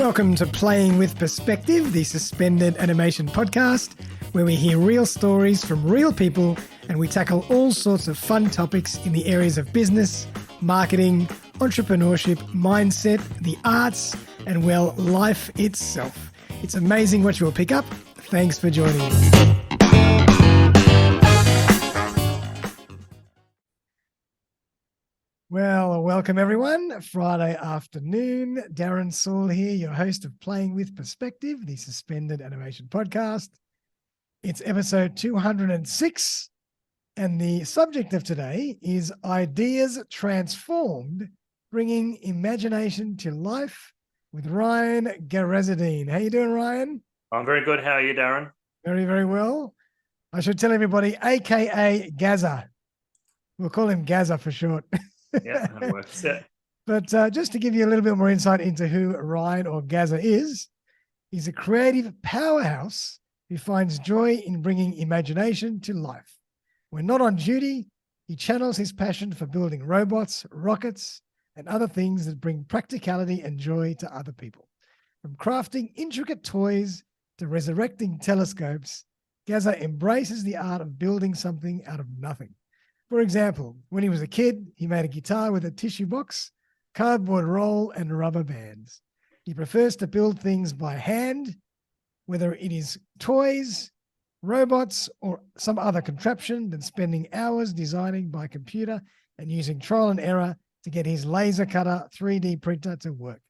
Welcome to Playing with Perspective, the suspended animation podcast, where we hear real stories from real people and we tackle all sorts of fun topics in the areas of business, marketing, entrepreneurship, mindset, the arts, and, well, life itself. It's amazing what you will pick up. Thanks for joining us. Well, welcome everyone. Friday afternoon. Darren Saul here, your host of Playing with Perspective, the suspended animation podcast. It's episode 206, and the subject of today is Ideas Transformed, Bringing Imagination to Life with Ryan Gharazeddine. How you doing, Ryan? I'm very good. How are you, Darren? Very, very well. I should tell everybody, AKA Gaza. We'll call him Gaza for short. Yeah, that works. Yeah. But just to give you a little bit more insight into who Ryan or Gaza is, he's a creative powerhouse who finds joy in bringing imagination to life. When not on duty, he channels his passion for building robots, rockets, and other things that bring practicality and joy to other people. From crafting intricate toys to resurrecting telescopes, Gaza embraces the art of building something out of nothing. For example, when he was a kid, he made a guitar with a tissue box, cardboard roll, and rubber bands. He prefers to build things by hand, whether it is toys, robots, or some other contraption, than spending hours designing by computer and using trial and error to get his laser cutter 3D printer to work.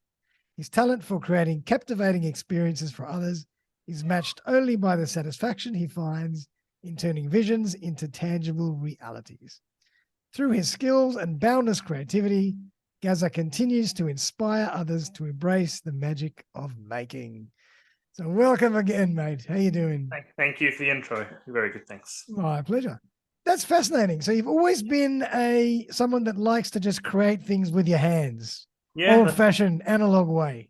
His talent for creating captivating experiences for others is matched only by the satisfaction he finds in turning visions into tangible realities. Through his skills and boundless creativity, Gaza continues to inspire others to embrace the magic of making. So welcome again, mate. How you doing? Thank you for the intro. Very good, thanks. My pleasure. That's fascinating. So you've always been someone that likes to just create things with your hands. Yeah, old-fashioned, analog way.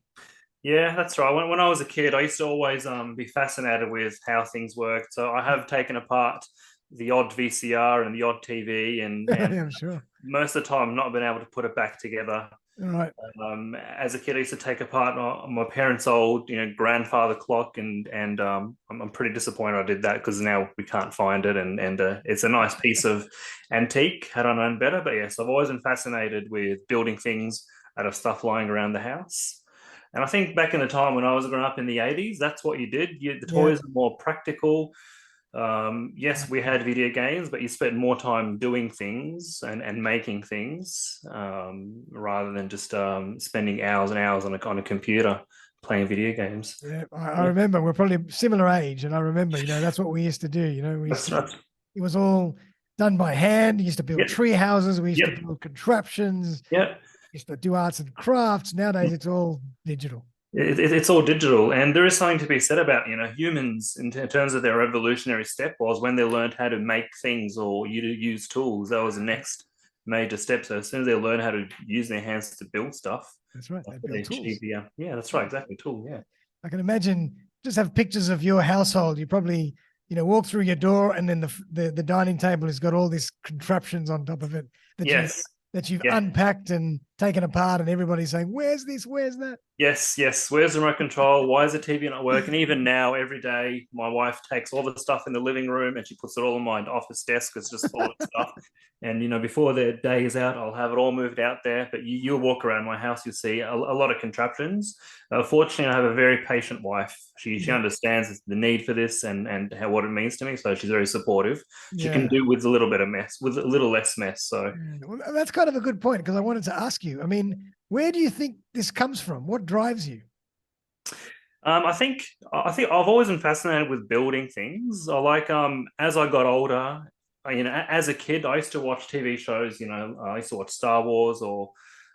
Yeah, that's right. When I was a kid, I used to always be fascinated with how things worked. So I have taken apart the odd VCR and the odd TV, and Yeah, I'm sure. most of the time not been able to put it back together. All right. As a kid, I used to take apart my parents' old, grandfather clock, and I'm pretty disappointed I did that because now we can't find it, and it's a nice piece of antique. Had I known better, but yes, I've always been fascinated with building things out of stuff lying around the house. And I think back in the time when I was growing up in the 80s, that's what you did. The toys were more practical. Yes, we had video games, but you spent more time doing things and making things rather than just spending hours and hours on a computer playing video games. Yeah, I remember we're probably similar age, and I remember, that's what we used to do. It was all done by hand. We used to build tree houses. We used to build contraptions. Yeah. Used to do arts and crafts. Nowadays, it's all digital. It's all digital, and there is something to be said about humans in terms of their evolutionary step was when they learned how to make things or use tools. That was the next major step. So as soon as they learn how to use their hands to build stuff, that's right. They build tools. Yeah, that's right. Exactly, tool. Yeah. I can imagine. Just have pictures of your household. You probably walk through your door, and then the dining table has got all these contraptions on top of it. That you've unpacked and taken apart, and everybody's saying, "Where's this? Where's that?" Yes. Where's the remote control? Why is the TV not working? Even now, every day, my wife takes all the stuff in the living room and she puts it all on my office desk. It's just full of stuff. And before the day is out, I'll have it all moved out there. But you'll walk around my house, you'll see a lot of contraptions. Fortunately, I have a very patient wife. She understands the need for this and what it means to me. So she's very supportive. She can do with a little bit of mess, with a little less mess. So well, that's kind of a good point, because I wanted to ask you. I mean, where do you think this comes from? What drives you? I think I've always been fascinated with building things. I like as I got older, as a kid, I used to watch TV shows. I used to watch Star Wars or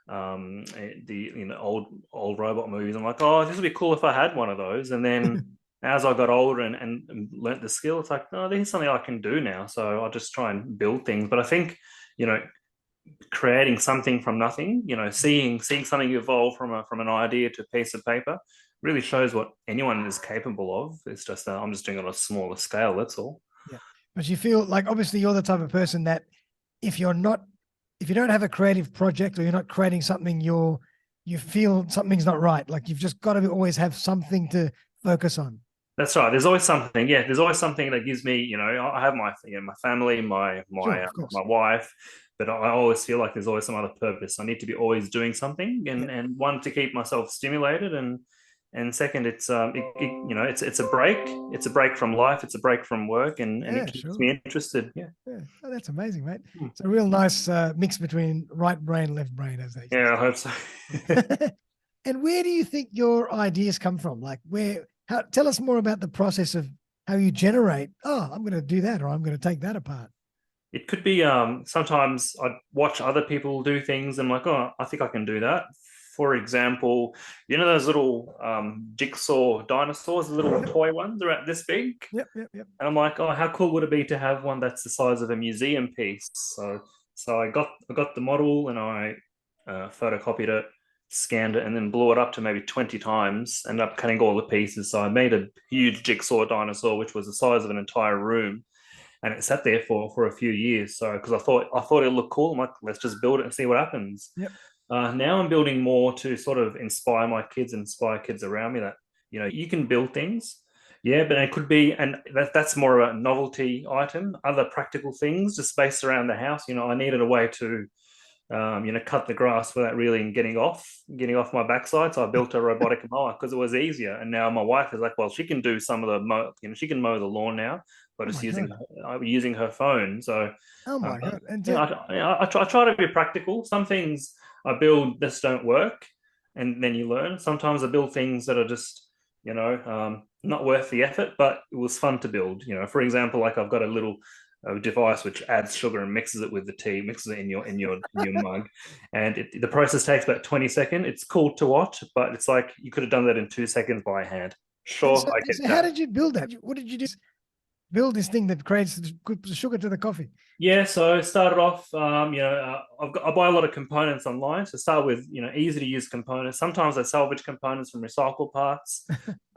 the old robot movies. I'm like, oh, this would be cool if I had one of those. And then as I got older and learnt the skill, it's like, oh, this is something I can do now. So I'll just try and build things. But I think creating something from nothing, seeing something evolve from an idea to a piece of paper really shows what anyone is capable of. It's just I'm just doing it on a smaller scale. That's all. Yeah, but you feel like obviously you're the type of person that if you don't have a creative project or you're not creating something you're you feel something's not right. Like you've just got to always have something to focus on. That's right. There's always something. Yeah, there's always something that gives me. I have my my family, Sure, of course. my wife, but I always feel like there's always some other purpose. I need to be always doing something, Yeah, and one to keep myself stimulated, and second, it's a break. It's a break from life. It's a break from work, and it yeah, keeps sure. me interested. Yeah. Yeah, oh, that's amazing, mate. Hmm. It's a real nice mix between right brain, left brain, as they Yeah, I hope so. say. And where do you think your ideas come from? Like, how? Tell us more about the process of how you generate. Oh, I'm going to do that, or I'm going to take that apart. It could be sometimes I watch other people do things and I'm like, oh, I think I can do that. For example, those little jigsaw dinosaurs, the little toy ones, they're about this big. Yep, yep, yep. And I'm like, oh, how cool would it be to have one that's the size of a museum piece? So I got the model and I photocopied it, scanned it, and then blew it up to maybe 20 times. Ended up cutting all the pieces. So I made a huge jigsaw dinosaur, which was the size of an entire room, and it sat there for a few years. So because I thought it looked cool, I'm like, let's just build it and see what happens. Yep. Now I'm building more to sort of inspire my kids, inspire kids around me that you can build things. Yeah, but it could be, and that's more of a novelty item. Other practical things just based around the house. I needed a way to cut the grass without really getting off my backside. So I built a robotic mower because it was easier. And now my wife is like, well, she can do some of she can mow the lawn now, but Oh it's my god. using her phone. So Oh uh, my god. And I try to be practical. Some things I build just don't work, and then you learn. Sometimes I build things that are just not worth the effort, but it was fun to build. For example, like I've got a device which adds sugar and mixes it with the tea, mixes it in your mug, and the process takes about 20 seconds. It's cool to watch, but it's like you could have done that in 2 seconds by hand. and Sure, so, I and get so how that. did you build that? What did you do? Build this thing that creates the sugar to the coffee. Yeah, so I started off, I buy a lot of components online. So start with, easy to use components. Sometimes I salvage components from recycled parts.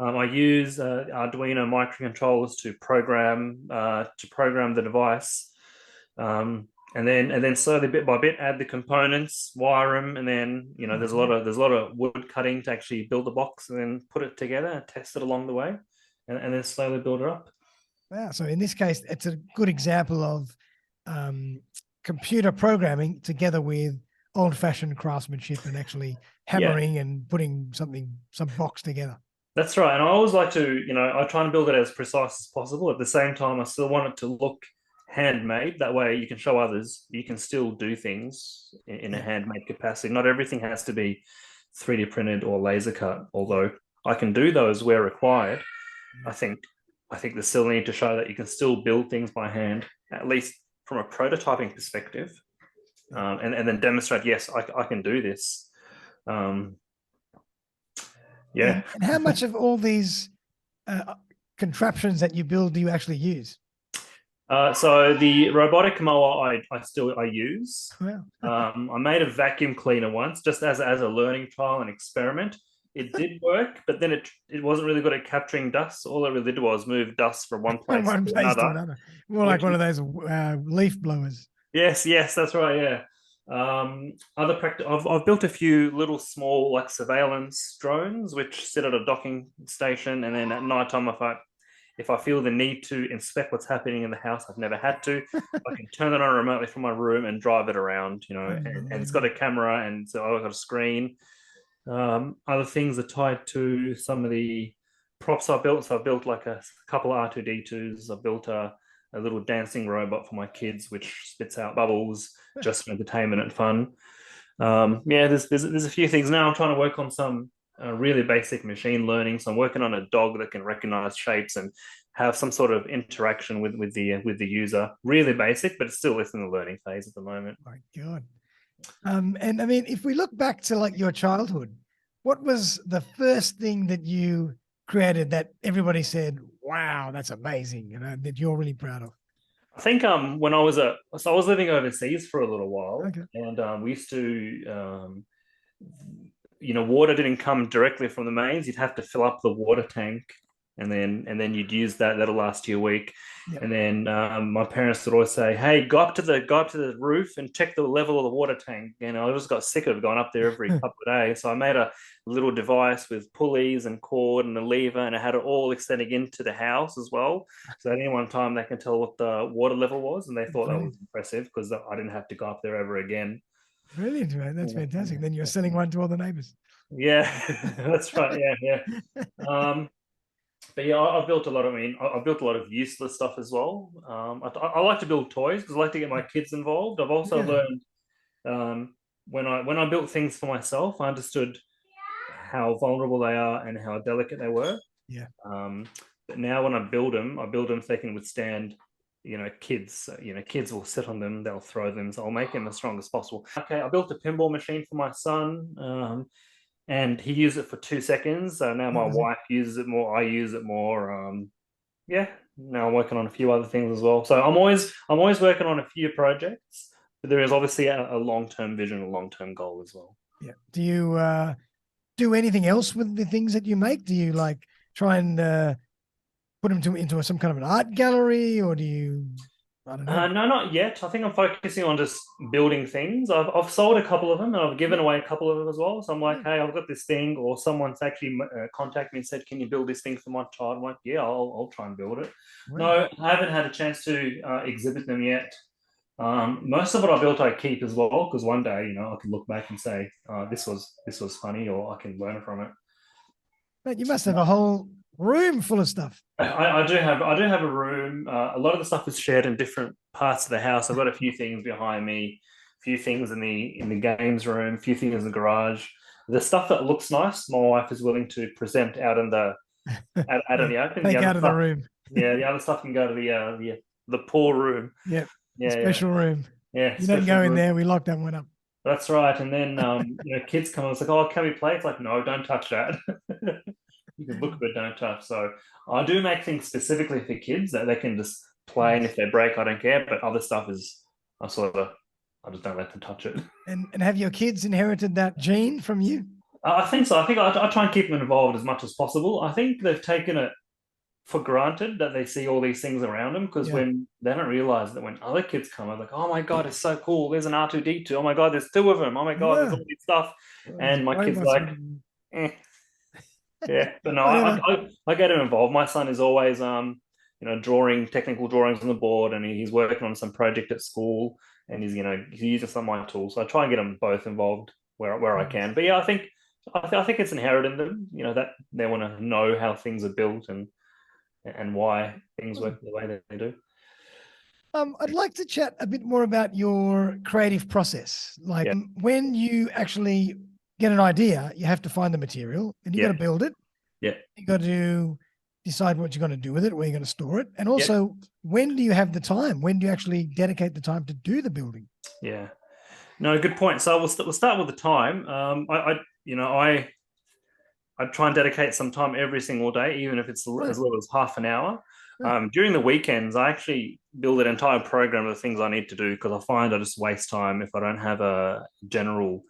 I use Arduino microcontrollers to program the device, and then slowly, bit by bit, add the components, wire them, and then Oh my there's a lot of wood cutting to actually build the box, and then put it together and test it along the way, and then slowly build it up. wow. So in this case, it's a good example of um, computer programming together with old-fashioned craftsmanship and actually Yeah. hammering and putting some box together. That's right. And I always like to, I try and build it as precise as possible. At the same time, I still want it to look handmade. That way you can show others you can still do things in a Yeah, handmade capacity. Not everything has to be 3D printed or laser cut, yeah, although I can do those where required. yeah. I think I think they still need to show that you can still build things by hand, at least from a prototyping perspective, Yeah. and then demonstrate, yes, I can do this. Um, yeah. And how much of all these contraptions that you build do you actually use? So the robotic mower I use. Wow. I made a vacuum cleaner once, just as a learning trial and experiment. It did work, but then it wasn't really good at capturing dust. All it really did was move dust from one From place one to place to another. another. More like Which one of those leaf blowers. yes, that's right. Yeah. Other practice. I've built a few little small like surveillance drones, which sit at a docking station, and then at night time, if I feel the need to inspect what's happening in the house, I've never had to. I can turn it on remotely from my room and drive it around, and it's got Unbelievable. a camera, and so I've got a screen. Other things are tied to some of the props I built. So I built like a couple of R2D2s. I built a little dancing robot for my kids, which spits out bubbles just for entertainment and fun. Yeah, there's a few things now. I'm trying to work on some really basic machine learning. So I'm working on a dog that can recognize shapes and have some sort of interaction with the user. Really basic, but it's still in the learning phase at the moment. My God. And I mean, if we look back to like your childhood, what was the first thing that you created that everybody said, "Wow, that's amazing," that you're really proud of? I think when I was living overseas for a little while, Okay. and we used to water didn't come directly from the mains. You'd have to fill up the water tank and then you'd use that. That'll last you a week. Yep. And then my parents would always say, "Hey, go up to the roof and check the level of the water tank." And I just got sick of going up there every couple of days. So I made a little device with pulleys and cord and a lever, and I had it all extending into the house as well. So at any one time, they can tell what the water level was, and they thought that Brilliant. was impressive because I didn't have to go up there ever again. Brilliant, man. That's Yeah, fantastic. Then you're yeah, selling one to all the neighbors. yeah. That's right. Yeah, yeah. Um, but yeah, I've built a lot. I've built a lot of useless stuff as well. I like to build toys because I like to get my kids involved. I've also Yeah. learned when I built things for myself, I understood how vulnerable they are and how delicate they were. Yeah. But now when I build them so they can withstand, kids. Kids will sit on them, they'll throw them, so I'll make them as strong as possible. Okay, I built a pinball machine for my son. And he used it for 2 seconds. So now That my was it. wife uses it more. I use it more. Yeah. Now I'm working on a few other things as well. So I'm always working on a few projects, but there is obviously a long term vision, a long term goal as well. Yeah. Do you do anything else with the things that you make? Do you like try and put them into some kind of an art gallery, or do you? I don't know. No, not yet. I think I'm focusing on just building things. I've sold a couple of them and I've given away a couple of them as well. So I'm like, Yeah. hey, I've got this thing, or someone's actually contacted me and said, can you build this thing for my child? I'm like, yeah, I'll try and build it. Wow. No, I haven't had a chance to exhibit them yet. Most of what I built, I keep as well because one day, I can look back and say, this was funny, or I can learn from it. But you must have a whole room full of stuff. I do have a room. A lot of the stuff is shared in different parts of the house. I've got a few things behind me, a few things in the games room, a few things in the garage. The stuff that looks nice, my wife is willing to present out in the out in Yeah. the open. The Take other out of the stuff, room. yeah, the other stuff can go to the poor room. Yeah. The Yeah, yeah, special room. yeah. You don't Special go in room. there. We lock that one up. That's right. And then kids come and it's like, oh, can we play? It's like, no, don't touch that. You can look, but don't touch. So I do make things specifically for kids that they can just play, and Nice. if they break, I don't care. But other stuff is I just don't let them touch it. And have your kids inherited that gene from you? I think so. I think I try and keep them involved as much as possible. I think they've taken it for granted that they see all these things around them because Yeah. when they don't realize that when other kids come, I'm like, oh my god, it's so cool. There's an R2D2. Oh my god, there's two of them. Oh my god, there's Yeah. all this stuff. Those And my kids robots. like, eh. Yeah, but no, I, Whatever. I I get him involved. My son is always drawing technical drawings on the board, and he's working on some project at school, and he's using some of my tools. So I try and get them both involved where I Nice. can. But yeah, I think it's inherent in them. That they want to know how things are built and why things Awesome. work the way that they do. I'd like to chat a bit more about your creative process. Like Yeah, when you actually get an idea, you have to find the material and you got yeah, to build it. yeah, You got to decide what you're going to do with it, where you're going to store it. And yeah, also, when do you have the time? When do you actually dedicate the time to do the building? yeah. No, good point. So we'll start with the time. I try and dedicate some time every single day, even if it's Right. as little as half an hour. Yeah. During the weekends, I actually build an entire program of the things I need to do because I find I just waste time if I don't have a general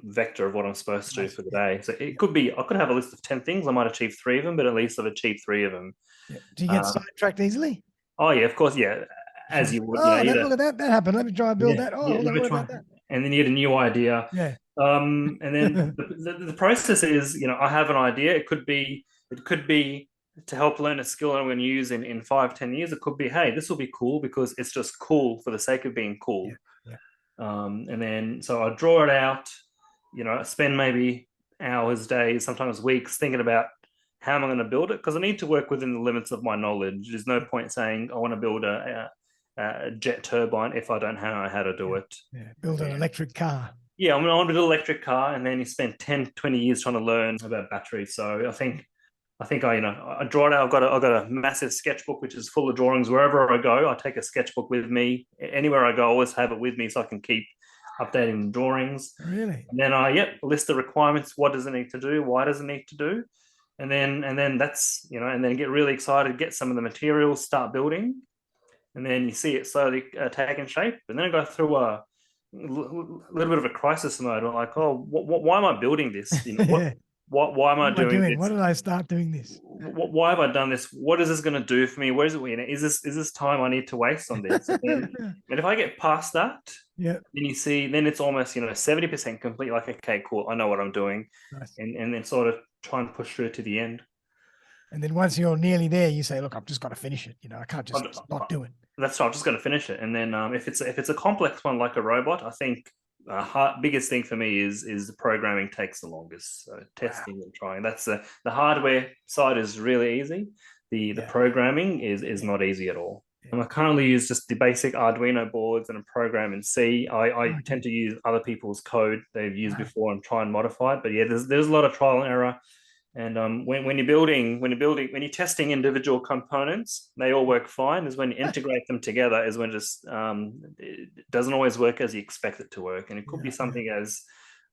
vector of what I'm supposed to do Nice. for the Yeah. day. So it Yeah. could be I could have a list of 10 things. I might achieve three of them, but at least I've achieved three of them. Yeah. Do you get Uh, sidetracked easily? oh yeah, of course, yeah, as you would. Oh, Either look at that. That happened. Let me try and build yeah, that. Oh, yeah, hold let on. me What try, about that? and then you get a new idea. Yeah. And then the process is, I have an idea. It could be to help learn a skill I'm going to use in 5, 10 years. It could be, hey, this will be cool because it's just cool for the sake of being Yeah. cool. Yeah. And then so I draw it out. I spend maybe hours, days, sometimes weeks thinking about how am I going to build it because I need to work within the limits of my knowledge. There's no point saying I want to build a jet turbine if I don't know how to do Yeah. it. Yeah. Build an electric car. Yeah, I'm on an electric car, and then you spend 10, 20 years trying to learn about batteries. So I think I draw it out. I've got a massive sketchbook which is full of drawings. Wherever I go, I take a sketchbook with me. Anywhere I go, I always have it with me so I can keep updating the drawings. Really? And then I list the requirements. What does it need to do? Why does it need to do? And then that's and then get really excited, get some of the materials, start building, and then you see it slowly taking shape. And then I go through a little bit of a crisis mode. I'm like, oh, why am I building this? What Yeah. why am I What am I doing doing? Why this? did I start doing this? Why have I done this? What is this going to do for me? Where is it? Is this time I need to waste on this? And if I get past that, Yeah, then you see, then it's almost 70% complete. Like, okay, cool, I know what I'm doing, nice. and then sort of try and push through to the end. And then once you're nearly there, you say, "Look, I've just got to finish it. I can't just not do it." That's right. I'm just going to finish it, and then if it's a complex one like a robot, I think biggest thing for me is the programming takes the longest. So Wow. testing and trying. That's the hardware side is really easy. The Yeah. programming is not easy at all. Yeah. I currently use just the basic Arduino boards and a program in C. I Okay. tend to use other people's code they've used Wow. before and try and modify it. But yeah, there's a lot of trial and error. And when you're testing individual components, they all work fine. Is when you integrate them together is when just it doesn't always work as you expect it to work. And it could be Yeah. something as,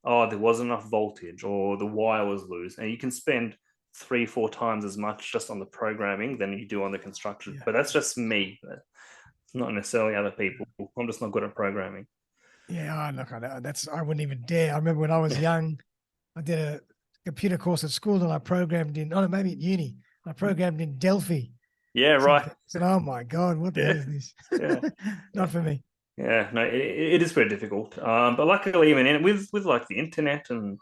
oh, there wasn't enough voltage or the wire was loose. And you can spend 3-4 times as much just on the programming than you do on the construction. Yeah. But that's just me. It's not necessarily other people. I'm just not good at programming. Yeah. Look, I wouldn't even dare. I remember when I was young, I did a computer course at school and I programmed in, oh, no, maybe at uni, I programmed in Delphi. Yeah, right. I said, oh my God, what the hell is this? Yeah. Not for me. Yeah, no, it is pretty difficult. But luckily, even with like the internet and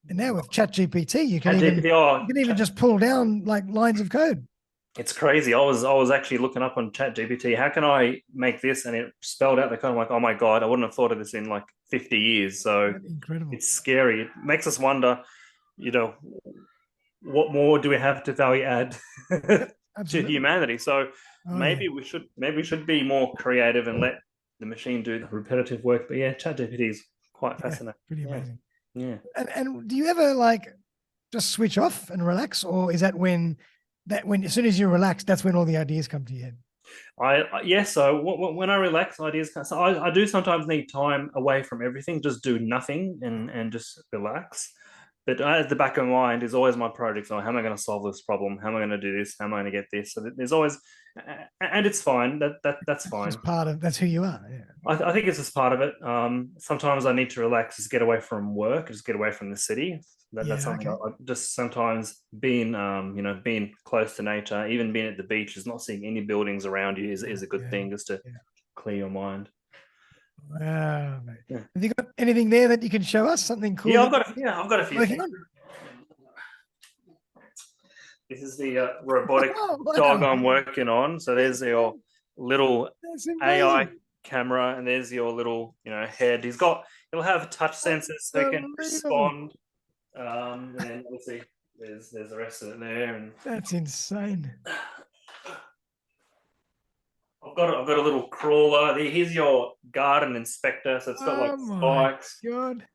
And now with ChatGPT, you can ChatGPT, just pull down like lines of code. it's crazy. I was actually looking up on ChatGPT. How can I make this? And it spelled out the code. I'm like, oh my God, I wouldn't have thought of this in like 50 years. So Incredible. it's scary. It makes us wonder, you know, what more do we have to value add to humanity? So maybe we should be more creative and let the machine do the repetitive work. But yeah, ChatGPT is quite fascinating. Pretty amazing. Yeah. And do you ever like just switch off and relax, or is that when as soon as you relax, that's when all the ideas come to your head? So when I relax, ideas come. So I do sometimes need time away from everything, just do nothing and just relax. But at the back of my mind is always my projects. Oh, how am I going to solve this problem? How am I going to do this? How am I going to get this? So there's always, and it's fine. That's fine. That's who you are. Yeah. I think it's just part of it. Sometimes I need to relax, just get away from work, just get away from the city. That's something I just sometimes being close to nature, even being at the beach, is not seeing any buildings around you is a good thing, just to clear your mind. Wow. Yeah. Have you got anything there that you can show us? Something cool? Yeah, I've got a few things. This is the robotic dog I'm working on. So there's your little AI camera, and there's your little head. He'll have touch sensors so he can respond. And then obviously there's the rest of it there, and that's insane. I've got a little crawler. Here's your garden inspector. So it's got like spikes,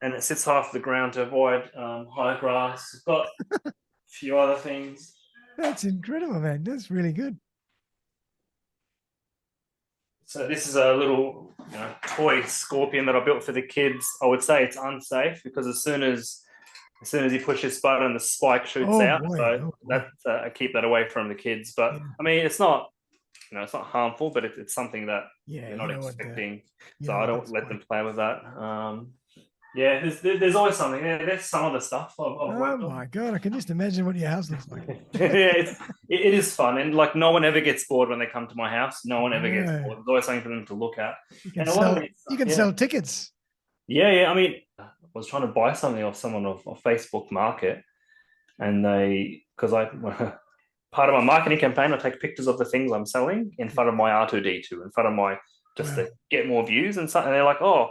and it sits off the ground to avoid high grass. It's got a few other things. That's incredible, man. That's really good. So this is a little toy scorpion that I built for the kids. I would say it's unsafe because as soon as you push this button, the spike shoots out. I keep that away from the kids. But I mean, it's not it's not harmful, but it's something that you're not expecting. So I don't let them play with that. There's always something. There's some of the stuff I've worked on. Oh my God, I can just imagine what your house looks like. It is fun, and like no one ever gets bored when they come to my house. No one ever gets bored. There's always something for them to look at. You can sell tickets. Yeah. I mean, I was trying to buy something off someone off Facebook Market, and part of my marketing campaign, I take pictures of the things I'm selling in front of my R2D2, in front of my to get more views and stuff. And they're like, oh,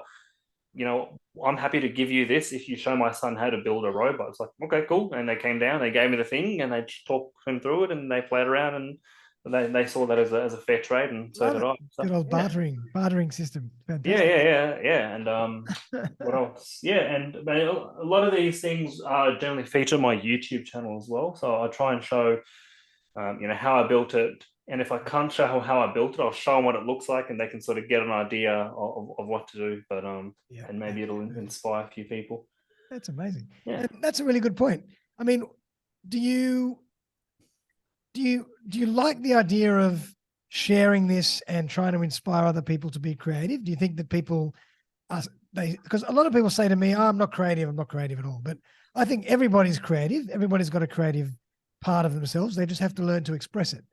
I'm happy to give you this if you show my son how to build a robot. It's like, okay, cool. And they came down, they gave me the thing, and they talked him through it, and they played around, and they saw that as a fair trade, and so did I. Good old bartering system. Fantastic. Yeah. And what else? Yeah, and a lot of these things generally feature my YouTube channel as well. So I try and show, how I built it. And if I can't show how I built it, I'll show them what it looks like, and they can sort of get an idea of what to do. But and maybe it'll inspire a few people. That's amazing. Yeah, and that's a really good point. I mean, do you like the idea of sharing this and trying to inspire other people to be creative? Do you think that people because a lot of people say to me, oh, I'm not creative at all. But I think everybody's creative. Everybody's got a creative part of themselves. They just have to learn to express it.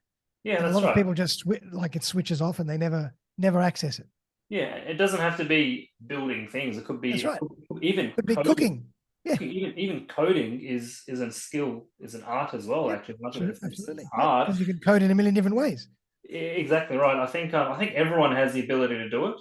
Yeah, And a that's lot of right. people just like it switches off and they never access it. Yeah, it doesn't have to be building things. It could That's be right. even Could be coding. cooking. Yeah. Even coding is a skill, is an art as well. Yep. Actually, as much as Sure. it's Absolutely. Yeah. hard. Because you can code in a million different ways. Exactly right. I think everyone has the ability to do it,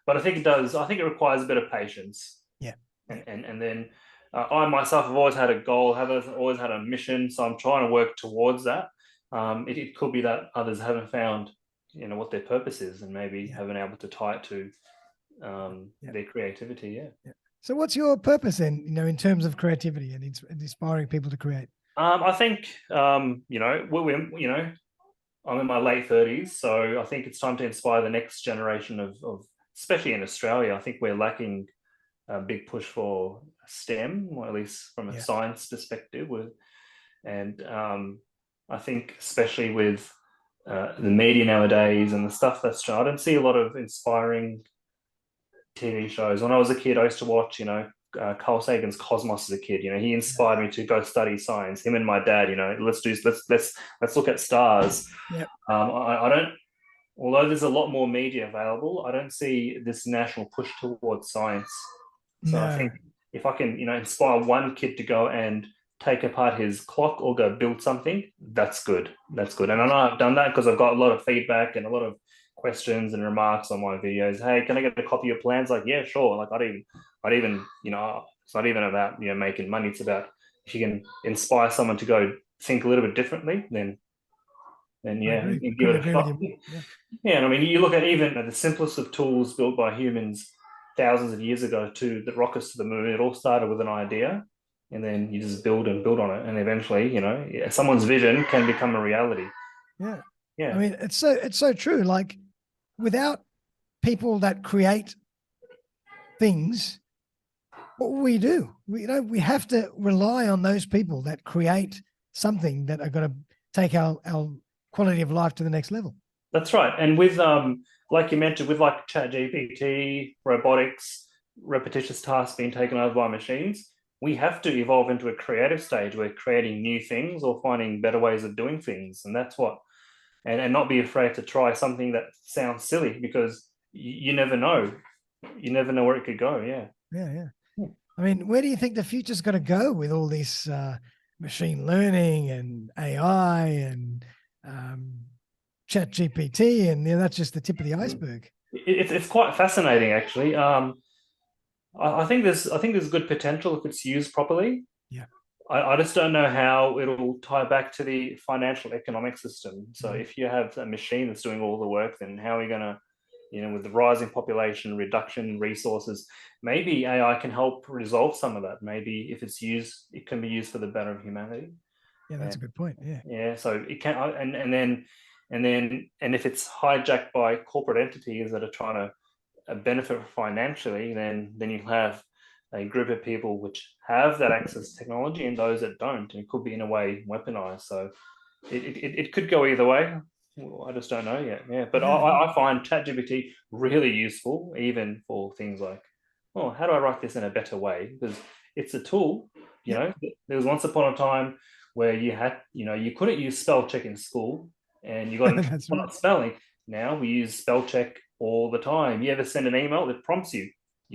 but I think it does. I think it requires a bit of patience, Yeah. Yeah. and then I myself have always had a goal, have always had a mission, so I'm trying to work towards that. It could be that others haven't found, what their purpose is, and maybe Yeah. haven't able to tie it to Yeah. their creativity. Yeah. Yeah. So what's your purpose then, in terms of creativity and inspiring people to create? I think I'm in my late 30s, so I think it's time to inspire the next generation of especially in Australia. I think we're lacking a big push for STEM, or at least from a Yeah. science perspective. And I think especially with the media nowadays and the stuff that's shown, I don't see a lot of inspiring TV shows. When I was a kid, I used to watch, Carl Sagan's Cosmos as a kid. He inspired me to go study science. Him and my dad, let's look at stars. Yeah. I don't. Although there's a lot more media available, I don't see this national push towards science. So I No. think if I can, inspire one kid to go and take apart his clock or go build something, that's good. That's good. And I know I've done that because I've got a lot of feedback and a lot of questions and remarks on my videos. Hey, can I get a copy of plans? Like, yeah, sure. Like I'd even, it's not even about, making money. It's about if you can inspire someone to go think a little bit differently, then I yeah, agree. and give Couldn't it a agree with shot. you. Yeah. Yeah, and I mean, you look at even the simplest of tools built by humans thousands of years ago to the rockets to the moon. It all started with an idea, and then you just build and build on it, and eventually, someone's vision can become a reality. Yeah. I Yeah, mean, it's so true. Like without people that create things, what will we do? We have to rely on those people that create something that are going to take our quality of life to the next level. that's right. And with like you mentioned, with like Chat GPT, robotics, repetitious tasks being taken over by machines, we have to evolve into a creative stage. We're creating new things or finding better ways of doing things, and that's what and not be afraid to try something that sounds silly because you never know. You never know where it could go. Yeah. Yeah, yeah. I mean, where do you think the future's going to go with all this machine learning and AI and Chat GPT? And that's just the tip of the iceberg. It's quite fascinating actually. I think there's good potential if it's used properly. Yeah. I just don't know how it'll tie back to the financial economic system. So Mhm. if you have a machine that's doing all the work, then how are you going to, with the rising population, reduction in resources, maybe AI can help resolve some of that. Maybe if it's used, it can be used for the better of humanity. Yeah, that's And a good point. Yeah. yeah, so it can, and if it's hijacked by corporate entities that are trying to benefit financially, then you have a group of people which have that access to technology and those that don't, and it could be in a way weaponized. So it could go either way. Well, I just don't know yet. Yeah, but Yeah. I find ChatGPT really useful, even for things like, oh, how do I write this in a better way? Because it's a tool. Yep. There was once upon a time where you couldn't use spell check in school, and you got in trouble That's for right. not spelling. Now we use spell check all the time. You ever send an email that prompts you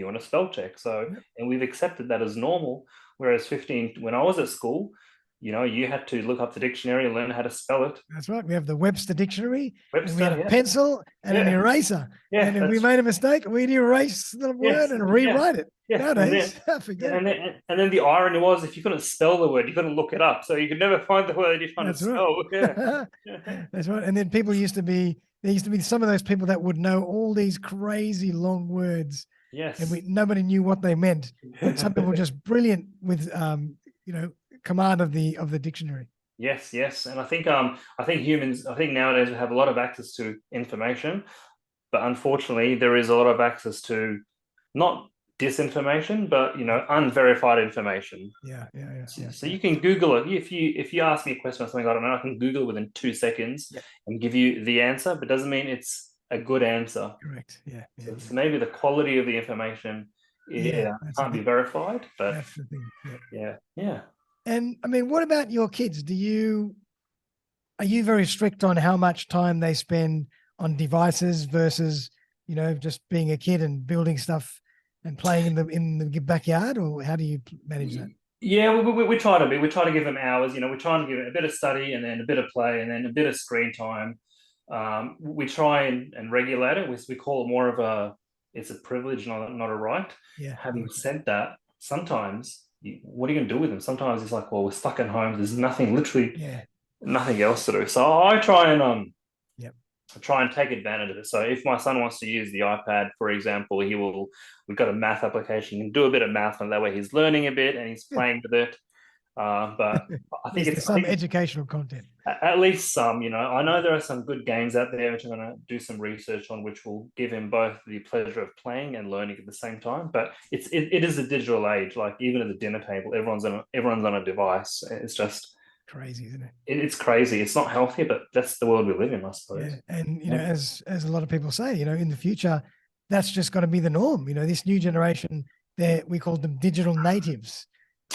want to spell check? So, Yep. and we've accepted that as normal. Whereas when I was at school, you had to look up the dictionary and learn how to spell it. That's right. We have the Webster Dictionary and we had Webster, a yeah, pencil and an yeah, eraser. yeah. And if we That's made a mistake, we'd erase the word yes, and yeah, rewrite it. yeah. Nowadays, forget it. And then the irony was, if you couldn't spell the word, you couldn't look it up, so you could never find the word you're trying to That's right. spell. Yeah, That's right. And then there used to be some of those people that would know all these crazy long words and yes. nobody knew what they meant. But some people were just brilliant with, command of the dictionary. Yes, yes, and I think nowadays we have a lot of access to information, but unfortunately there is a lot of access to not disinformation, but unverified information. Yeah, yeah, yeah, So, yeah, so yeah. you can Google it. If you ask me a question or something I don't know, I can Google it within 2 seconds Yep. and give you the answer, but doesn't mean it's a good answer. Correct. Yeah, yeah, So yeah. maybe the quality of the information Yeah, that's the can't be thing. verified, but That's the thing. Yeah. yeah. And I mean, what about your kids? Are you very strict on how much time they spend on devices versus, just being a kid and building stuff and playing in the backyard, or how do you manage that? Yeah, we try to be. We try to give them hours. We're trying to give it a bit of study and then a bit of play and then a bit of screen time. We try and regulate it. We call it more of it's a privilege, not a right. Yeah. Having said that, sometimes what are you going to do with them? Sometimes it's like, well, we're stuck at home. There's literally Yeah. nothing else to do. So I try and Yep. try and take advantage of it. So if my son wants to use the iPad, for example, we've got a math application, he can do a bit of math, and that way he's learning a bit and he's Good. playing with it. But I At think least there's some educational content. at least some, I know there are some good games out there which I'm going to do some research on, which will give him both the pleasure of playing and learning at the same time. But it is a digital age. Like even at the dinner table, everyone's on a device. It's just Crazy, isn't it? it's crazy. It's not healthy, but that's the world we live in, I suppose. Yeah. And, as a lot of people say, in the future, that's just going to be the norm. This new generation, we call them digital natives.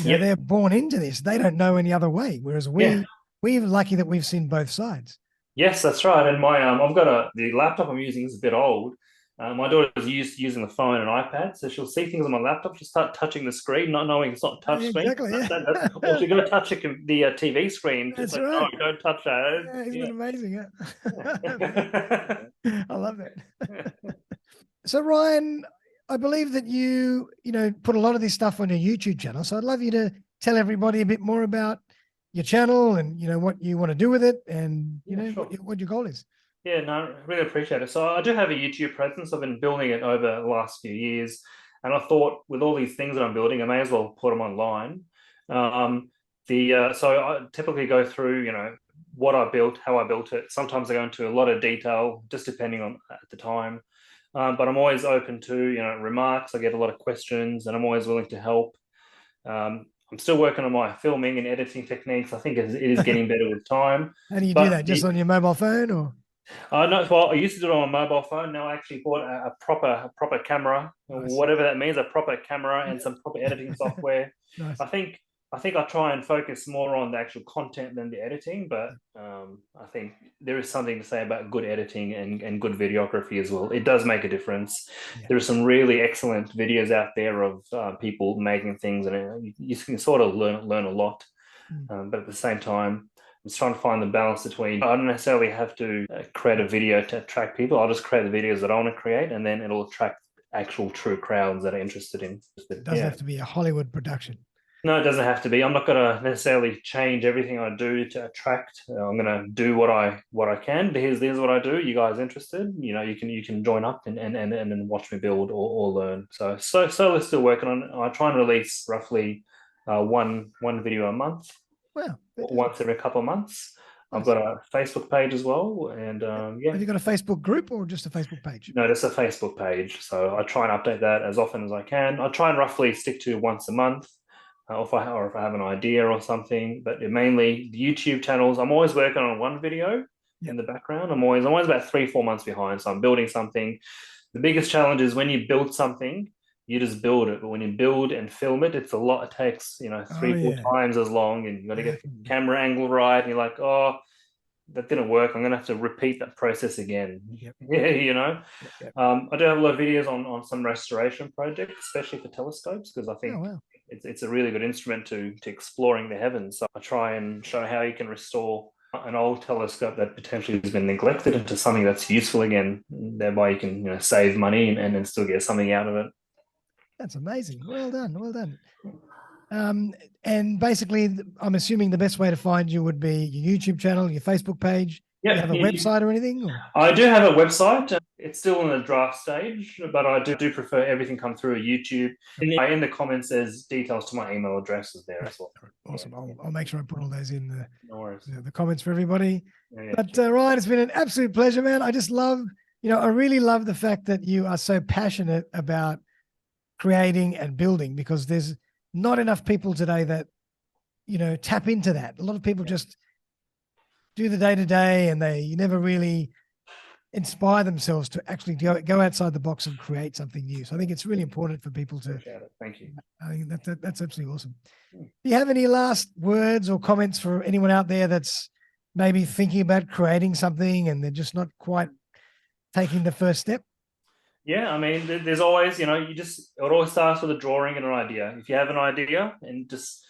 Yep. They're born into this. They don't know any other way. Whereas Yeah. we're lucky that we've seen both sides. Yes, that's right. And my I've got the laptop I'm using is a bit old. My daughter's using the phone and iPad, so she'll see things on my laptop. She'll start touching the screen, not knowing it's not touch screen. Exactly. Yeah. Or she's going to touch the TV screen. That's It's like, right. no, don't touch that. Yeah, isn't it amazing? Yeah. I love that. So Ryan, I believe that you put a lot of this stuff on your YouTube channel. So I'd love you to tell everybody a bit more about your channel and what you want to do with it, and Sure. what your goal is. Yeah, no, really appreciate it. So I do have a YouTube presence. I've been building it over the last few years, and I thought with all these things that I'm building, I may as well put them online. So I typically go through, what I built, how I built it. Sometimes I go into a lot of detail, just depending on at the time. But I'm always open to, remarks. I get a lot of questions, and I'm always willing to help. I'm still working on my filming and editing techniques. I think it is getting better with time. How do you do that? Just on your mobile phone, or? No, well, I used to do it on my mobile phone. Now I actually bought a proper camera, Nice. whatever that means, a proper camera and some proper editing software. Nice. I think I try and focus more on the actual content than the editing, but I think there is something to say about good editing and good videography as well. It does make a difference. Yeah. There are some really excellent videos out there of people making things, and you can sort of learn a lot. But at the same time, I'm just trying to find the balance between, I don't necessarily have to create a video to attract people. I'll just create the videos that I want to create, and then it'll attract actual true crowds that are interested in. It doesn't have to be a Hollywood production. No, it doesn't have to be. I'm not going to necessarily change everything I do to attract. I'm going to do what I can. Here's what I do. You guys interested? You can join up and then watch me build or learn. So we're still working on it. I try and release roughly one video a month. Wow. Once every couple of months. Nice. I've got a Facebook page as well, and yeah. Have you got a Facebook group or just a Facebook page? No, just a Facebook page. So I try and update that as often as I can. I try and roughly stick to once a month, or if I have an idea or something. But mainly the YouTube channels, I'm always working on one video in the background. I'm always about 3-4 months behind. So I'm building something. The biggest challenge is when you build something, you just build it. But when you build and film it, it's a lot. It takes, 3-4 times as long, and you got to get the camera angle right. And you're like, oh, that didn't work. I'm going to have to repeat that process again. Yep. Yeah, I do have a lot of videos on some restoration projects, especially for telescopes, because I think it's a really good instrument to exploring the heavens. So I try and show how you can restore an old telescope that potentially has been neglected into something that's useful again. Thereby you can save money and then still get something out of it. That's amazing. Well done. And basically, I'm assuming the best way to find you would be your YouTube channel, your Facebook page. Yeah. Do you have a website or anything? Or? I do have a website. It's still in the draft stage, but I do prefer everything come through YouTube. In the comments, there's details to my email addresses there as well. Awesome. I'll make sure I put all those in the comments for everybody. Yeah. But Ryan, it's been an absolute pleasure, man. I just love, I really love the fact that you are so passionate about creating and building, because there's not enough people today that, tap into that. A lot of people just do the day-to-day and you never really inspire themselves to actually go outside the box and create something new. So I think it's really important for people to. Appreciate it. Thank you. I think that's absolutely awesome. Do you have any last words or comments for anyone out there that's maybe thinking about creating something and they're just not quite taking the first step? Yeah, I mean, there's always, it always starts with a drawing and an idea. If you have an idea and just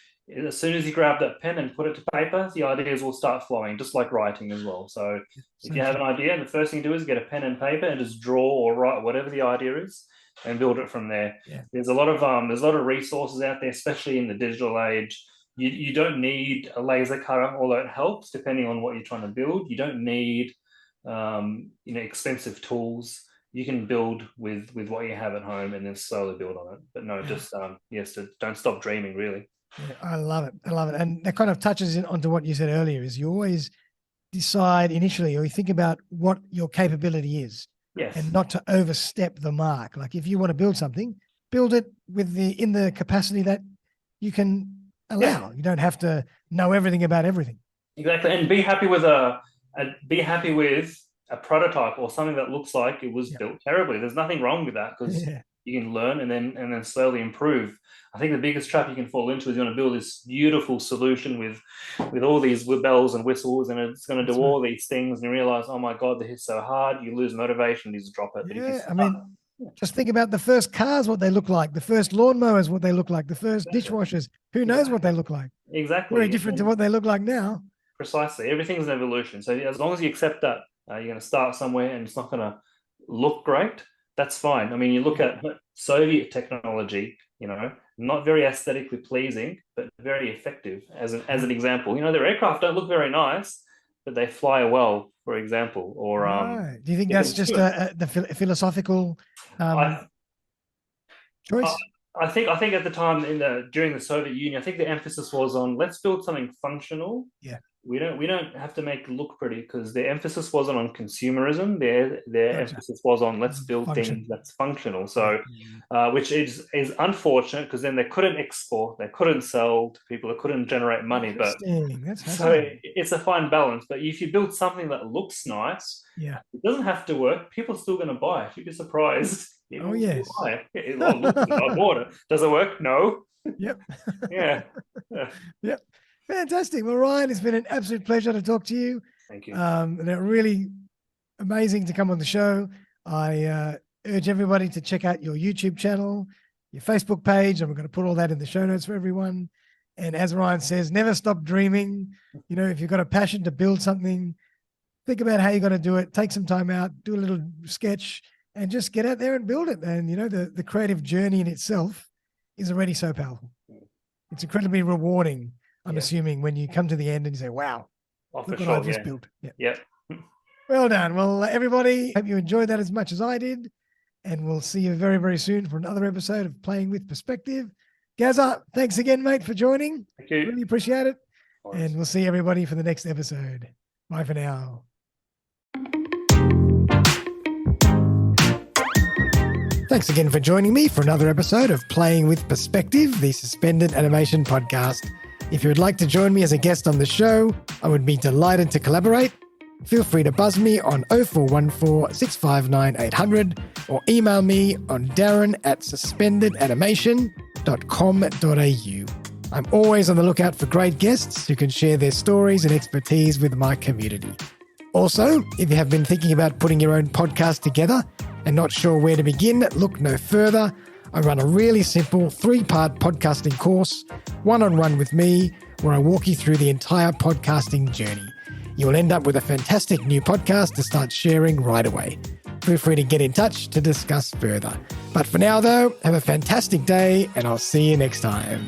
as soon as you grab that pen and put it to paper, the ideas will start flowing, just like writing as well. So if you have an idea, the first thing to do is get a pen and paper and just draw or write whatever the idea is and build it from there. Yeah. There's a lot of resources out there, especially in the digital age. You don't need a laser cutter, although it helps depending on what you're trying to build. You don't need expensive tools. You can build with what you have at home and then slowly build on it. But no, just don't stop dreaming, really. Yeah, I love it. And that kind of touches onto what you said earlier, is you always decide initially, or you think about what your capability is. Yes. And not to overstep the mark. Like if you want to build something, build it in the capacity that you can allow. You don't have to know everything about everything. Exactly. And be happy with a prototype or something that looks like it was built terribly. There's nothing wrong with that, because you can learn and then slowly improve. I think the biggest trap you can fall into is you want to build this beautiful solution with all these bells and whistles, and it's going to do all these things, and you realize, oh my God, this is so hard. You lose motivation, you just drop it. Just think about the first cars, what they look like, the first lawnmowers, what they look like, the first dishwashers. Who knows what they look like? Exactly. Very different to what they look like now. Precisely. Everything's an evolution. So as long as you accept that, you're going to start somewhere and it's not going to look great, that's fine. I mean, you look at Soviet technology, not very aesthetically pleasing, but very effective as an example. Their aircraft don't look very nice, but they fly well, for example. Or do you think that's just the philosophical choice? I think at the time during the Soviet Union, I think the emphasis was on, let's build something functional. Yeah. We don't have to make it look pretty, because their emphasis wasn't on consumerism. Their emphasis was on, let's build things that's functional. So, which is unfortunate, because then they couldn't export, they couldn't sell to people, they couldn't generate money. But so it's a fine balance. But if you build something that looks nice, it doesn't have to work. People are still going to buy it. You'd be surprised. Oh yes. I bought it. Does it work? No. Yep. Yeah. Yep. Fantastic. Well, Ryan, it's been an absolute pleasure to talk to you. Thank you. And really amazing to come on the show. I urge everybody to check out your YouTube channel, your Facebook page, and we're going to put all that in the show notes for everyone. And as Ryan says, never stop dreaming. If you've got a passion to build something, think about how you're going to do it. Take some time out, do a little sketch, and just get out there and build it. And, the creative journey in itself is already so powerful. It's incredibly rewarding, I'm assuming, when you come to the end and you say, wow, look what I've just built. Yeah. Well done. Well, everybody, hope you enjoyed that as much as I did. And we'll see you very, very soon for another episode of Playing with Perspective. Gaza, thanks again, mate, for joining. Thank you. Really appreciate it. And we'll see everybody for the next episode. Bye for now. Thanks again for joining me for another episode of Playing with Perspective, the suspended animation podcast. If you would like to join me as a guest on the show, I would be delighted to collaborate. Feel free to buzz me on 0414 659 800 or email me on darren@suspendedanimation.com.au. I'm always on the lookout for great guests who can share their stories and expertise with my community. Also, if you have been thinking about putting your own podcast together and not sure where to begin, look no further. I run a really simple 3-part podcasting course, one-on-one with me, where I walk you through the entire podcasting journey. You will end up with a fantastic new podcast to start sharing right away. Feel free to get in touch to discuss further. But for now, though, have a fantastic day, and I'll see you next time.